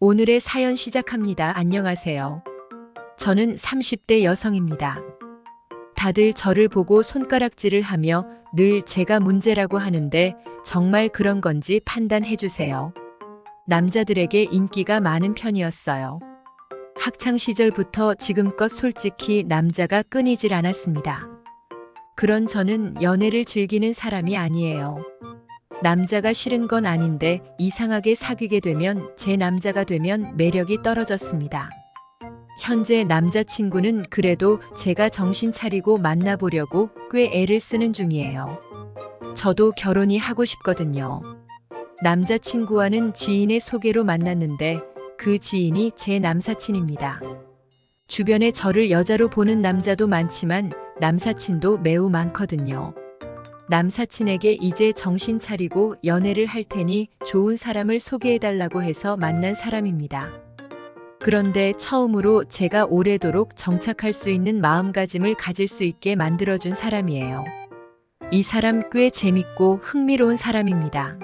오늘의 사연 시작합니다. 안녕하세요. 저는 30대 여성입니다. 다들 저를 보고 손가락질을 하며 늘 제가 문제라고 하는데 정말 그런 건지 판단해 주세요. 남자들에게 인기가 많은 편이었어요. 학창 시절부터 지금껏 솔직히 남자가 끊이질 않았습니다. 그런 저는 연애를 즐기는 사람이 아니에요. 남자가 싫은 건 아닌데 이상하게 사귀게 되면 제 남자가 되면 매력이 떨어졌습니다. 현재 남자친구는 그래도 제가 정신 차리고 만나보려고 꽤 애를 쓰는 중이에요. 저도 결혼이 하고 싶거든요. 남자친구와는 지인의 소개로 만났는데 그 지인이 제 남사친입니다. 주변에 저를 여자로 보는 남자도 많지만 남사친도 매우 많거든요. 남사친에게 이제 정신 차리고 연애를 할 테니 좋은 사람을 소개해달라고 해서 만난 사람입니다. 그런데 처음으로 제가 오래도록 정착할 수 있는 마음가짐을 가질 수 있게 만들어준 사람이에요. 이 사람 꽤 재밌고 흥미로운 사람입니다.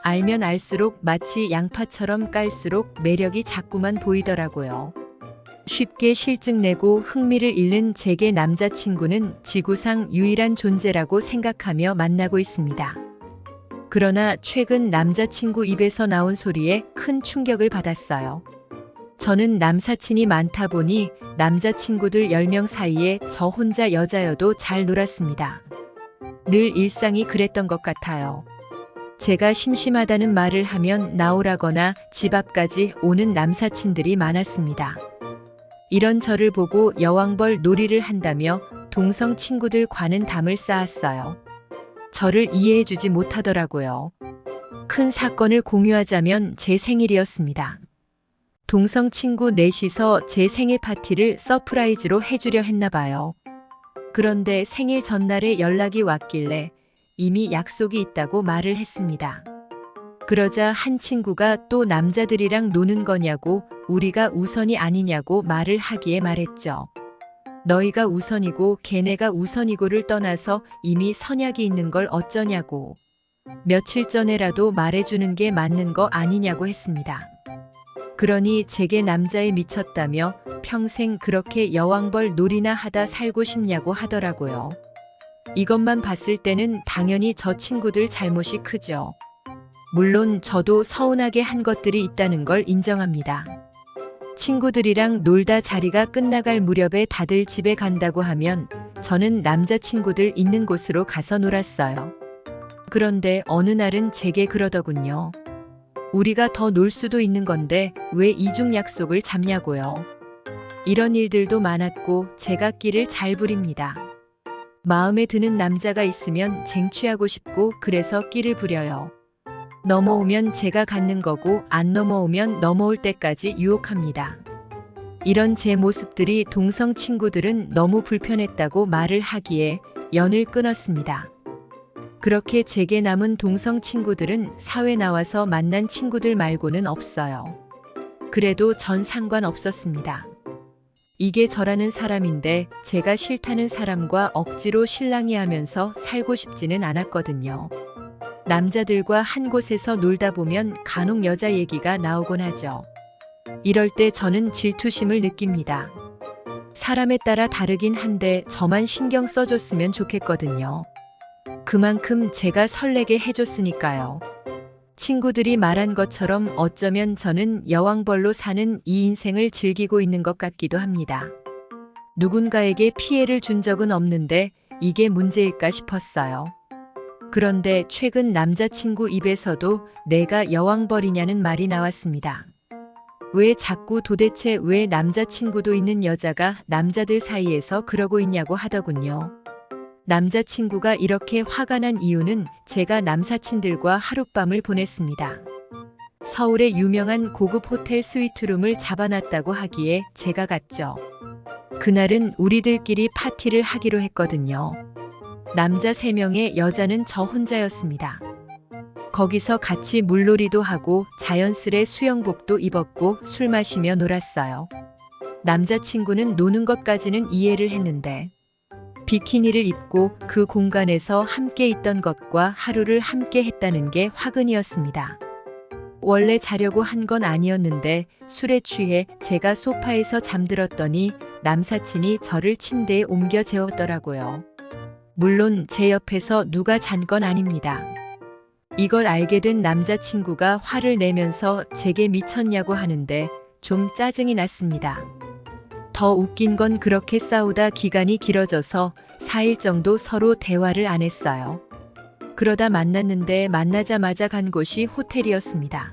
알면 알수록 마치 양파처럼 깔수록 매력이 자꾸만 보이더라고요. 쉽게 실증내고 흥미를 잃는 제게 남자친구는 지구상 유일한 존재라고 생각하며 만나고 있습니다. 그러나 최근 남자친구 입에서 나온 소리에 큰 충격을 받았어요. 저는 남사친이 많다 보니 남자친구들 10명 사이에 저 혼자 여자여도 잘 놀았습니다. 늘 일상이 그랬던 것 같아요. 제가 심심하다는 말을 하면 나오라거나 집 앞까지 오는 남사친들이 많았습니다. 이런 저를 보고 여왕벌 놀이를 한다며 동성 친구들과는 담을 쌓았어요. 저를 이해해주지 못하더라고요. 큰 사건을 공유하자면 제 생일이었습니다. 동성 친구 넷이서 제 생일 파티를 서프라이즈로 해주려 했나 봐요. 그런데 생일 전날에 연락이 왔길래 이미 약속이 있다고 말을 했습니다. 그러자 한 친구가 또 남자들이랑 노는 거냐고 우리가 우선이 아니냐고 말을 하기에 말했죠. 너희가 우선이고 걔네가 우선이고를 떠나서 이미 선약이 있는 걸 어쩌냐고. 며칠 전에라도 말해주는 게 맞는 거 아니냐고 했습니다. 그러니 제게 남자에 미쳤다며 평생 그렇게 여왕벌 놀이나 하다 살고 싶냐고 하더라고요. 이것만 봤을 때는 당연히 저 친구들 잘못이 크죠. 물론 저도 서운하게 한 것들이 있다는 걸 인정합니다. 친구들이랑 놀다 자리가 끝나갈 무렵에 다들 집에 간다고 하면 저는 남자친구들 있는 곳으로 가서 놀았어요. 그런데 어느 날은 제게 그러더군요. 우리가 더 놀 수도 있는 건데 왜 이중 약속을 잡냐고요. 이런 일들도 많았고 제가 끼를 잘 부립니다. 마음에 드는 남자가 있으면 쟁취하고 싶고 그래서 끼를 부려요. 넘어오면 제가 갖는 거고 안 넘어오면 넘어올 때까지 유혹합니다. 이런 제 모습들이 동성 친구들은 너무 불편했다고 말을 하기에 연을 끊었습니다. 그렇게 제게 남은 동성 친구들은 사회 나와서 만난 친구들 말고는 없어요. 그래도 전 상관없었습니다. 이게 저라는 사람인데 제가 싫다는 사람과 억지로 실랑이 하면서 살고 싶지는 않았거든요. 남자들과 한 곳에서 놀다 보면 간혹 여자 얘기가 나오곤 하죠. 이럴 때 저는 질투심을 느낍니다. 사람에 따라 다르긴 한데 저만 신경 써줬으면 좋겠거든요. 그만큼 제가 설레게 해줬으니까요. 친구들이 말한 것처럼 어쩌면 저는 여왕벌로 사는 이 인생을 즐기고 있는 것 같기도 합니다. 누군가에게 피해를 준 적은 없는데 이게 문제일까 싶었어요. 그런데 최근 남자친구 입에서도 내가 여왕벌이냐는 말이 나왔습니다. 왜 자꾸 도대체 왜 남자친구도 있는 여자가 남자들 사이에서 그러고 있냐고 하더군요. 남자친구가 이렇게 화가 난 이유는 제가 남사친들과 하룻밤을 보냈습니다. 서울의 유명한 고급 호텔 스위트룸을 잡아놨다고 하기에 제가 갔죠. 그날은 우리들끼리 파티를 하기로 했거든요. 남자 3명에 여자는 저 혼자였습니다. 거기서 같이 물놀이도 하고 자연스레 수영복도 입었고 술 마시며 놀았어요. 남자친구는 노는 것까지는 이해를 했는데 비키니를 입고 그 공간에서 함께 있던 것과 하루를 함께 했다는 게 화근이었습니다. 원래 자려고 한 건 아니었는데 술에 취해 제가 소파에서 잠들었더니 남사친이 저를 침대에 옮겨 재웠더라고요. 물론 제 옆에서 누가 잔 건 아닙니다. 이걸 알게 된 남자친구가 화를 내면서 제게 미쳤냐고 하는데 좀 짜증이 났습니다. 더 웃긴 건 그렇게 싸우다 기간이 길어져서 4일 정도 서로 대화를 안 했어요. 그러다 만났는데 만나자마자 간 곳이 호텔이었습니다.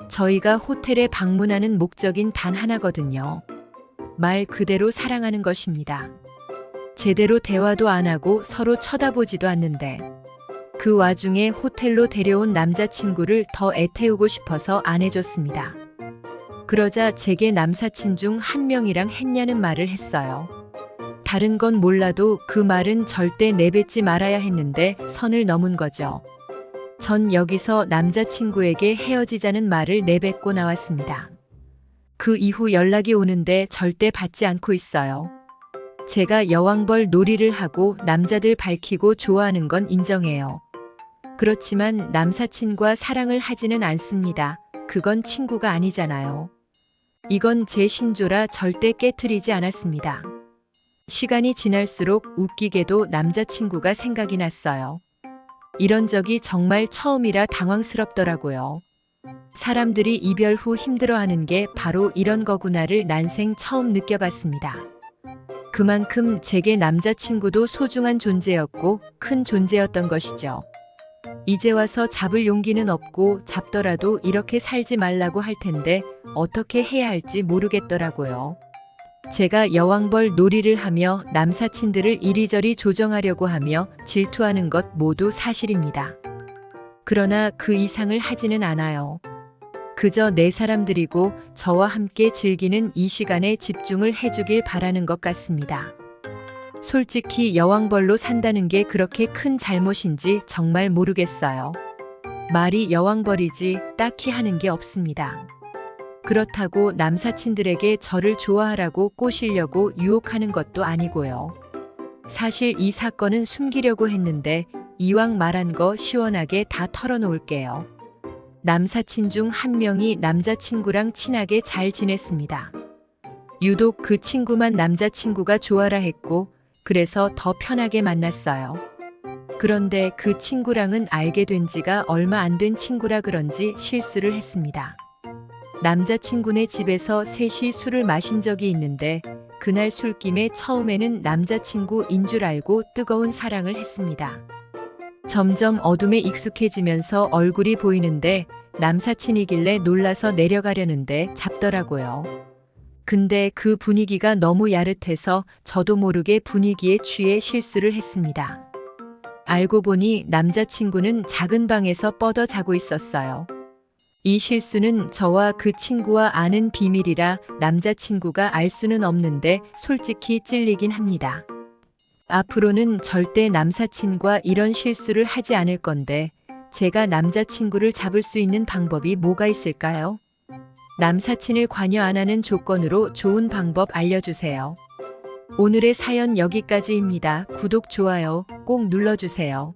저희가 호텔에 방문하는 목적인 단 하나거든요. 말 그대로 사랑하는 것입니다. 제대로 대화도 안 하고 서로 쳐다보지도 않는데 그 와중에 호텔로 데려온 남자친구를 더 애태우고 싶어서 안 해줬습니다. 그러자 제게 남사친 중 한 명이랑 했냐는 말을 했어요. 다른 건 몰라도 그 말은 절대 내뱉지 말아야 했는데 선을 넘은 거죠. 전 여기서 남자친구에게 헤어지자는 말을 내뱉고 나왔습니다. 그 이후 연락이 오는데 절대 받지 않고 있어요. 제가 여왕벌 놀이를 하고 남자들 밝히고 좋아하는 건 인정해요. 그렇지만 남사친과 사랑을 하지는 않습니다. 그건 친구가 아니잖아요. 이건 제 신조라 절대 깨트리지 않았습니다. 시간이 지날수록 웃기게도 남자친구가 생각이 났어요. 이런 적이 정말 처음이라 당황스럽더라고요. 사람들이 이별 후 힘들어하는 게 바로 이런 거구나를 난생 처음 느껴봤습니다. 그만큼 제게 남자친구도 소중한 존재였고 큰 존재였던 것이죠. 이제 와서 잡을 용기는 없고 잡더라도 이렇게 살지 말라고 할 텐데 어떻게 해야 할지 모르겠더라고요. 제가 여왕벌 놀이를 하며 남사친들을 이리저리 조정하려고 하며 질투하는 것 모두 사실입니다. 그러나 그 이상을 하지는 않아요. 그저 내 사람들이고 저와 함께 즐기는 이 시간에 집중을 해주길 바라는 것 같습니다. 솔직히 여왕벌로 산다는 게 그렇게 큰 잘못인지 정말 모르겠어요. 말이 여왕벌이지 딱히 하는 게 없습니다. 그렇다고 남사친들에게 저를 좋아하라고 꼬시려고 유혹하는 것도 아니고요. 사실 이 사건은 숨기려고 했는데 이왕 말한 거 시원하게 다 털어놓을게요. 남사친 중 한 명이 남자친구랑 친하게 잘 지냈습니다. 유독 그 친구만 남자친구가 좋아라 했고 그래서 더 편하게 만났어요. 그런데 그 친구랑은 알게 된 지가 얼마 안 된 친구라 그런지 실수를 했습니다. 남자친구네 집에서 셋이 술을 마신 적이 있는데 그날 술김에 처음에는 남자친구인 줄 알고 뜨거운 사랑을 했습니다. 점점 어둠에 익숙해지면서 얼굴이 보이는데 남사친이길래 놀라서 내려가려는데 잡더라고요. 근데 그 분위기가 너무 야릇해서 저도 모르게 분위기에 취해 실수를 했습니다. 알고 보니 남자친구는 작은 방에서 뻗어 자고 있었어요. 이 실수는 저와 그 친구와 아는 비밀이라 남자친구가 알 수는 없는데 솔직히 찔리긴 합니다. 앞으로는 절대 남사친과 이런 실수를 하지 않을 건데 제가 남자친구를 잡을 수 있는 방법이 뭐가 있을까요? 남사친을 관여 안 하는 조건으로 좋은 방법 알려주세요. 오늘의 사연 여기까지입니다. 구독, 좋아요 꼭 눌러주세요.